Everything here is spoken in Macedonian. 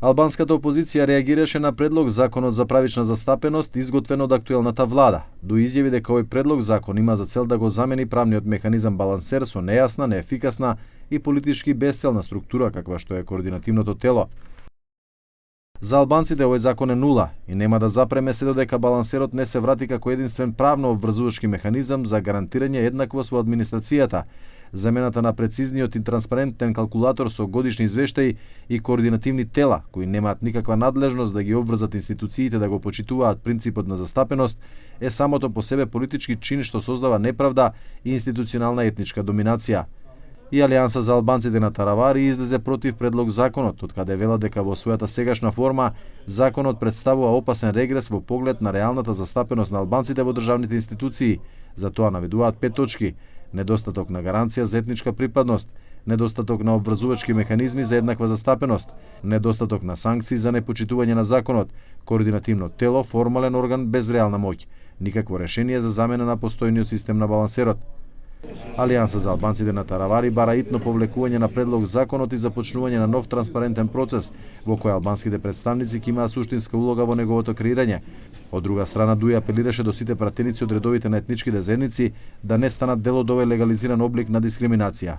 Албанската опозиција реагираше на предлог законот за правична застапеност изготвен од актуелната влада. До изјави дека овој предлог закон има за цел да го замени правниот механизам балансер со нејасна, неефикасна и политички безцелна структура каква што е координативното тело. За албанците овој закон е нула и нема да запреме се додека балансерот не се врати како единствен правно обврзувачки механизам за гарантирање еднаквост во администрацијата, замената на прецизниот и транспарентен калкулатор со годишни извештаи и координативни тела кои немаат никаква надлежност да ги обврзат институциите да го почитуваат принципот на застапеност, е самото по себе политички чин што создава неправда и институционална етничка доминација. И Алијанса за албанците на Таравари излезе против предлог законот, од каде вела дека во својата сегашна форма законот представува опасен регрес во поглед на реалната застапеност на албанците во државните институции. За тоа наведуваат 5 точки: недостаток на гаранција за етничка припадност, недостаток на обврзувачки механизми за еднаква застапеност, недостаток на санкции за непочитување на законот, координативно тело, формален орган без реална моќ, никакво решение за замена на постојниот систем на балансерот. Алијанса за албанците на Таравари бара итно повлекување на предлог законот и започнување на нов транспарентен процес во кој албанските представници ќе имаат суштинска улога во неговото креирање. Од друга страна, Дуј апелираше до сите пратеници од редовите на етничките заедници да не станат дел од овој легализиран облик на дискриминација.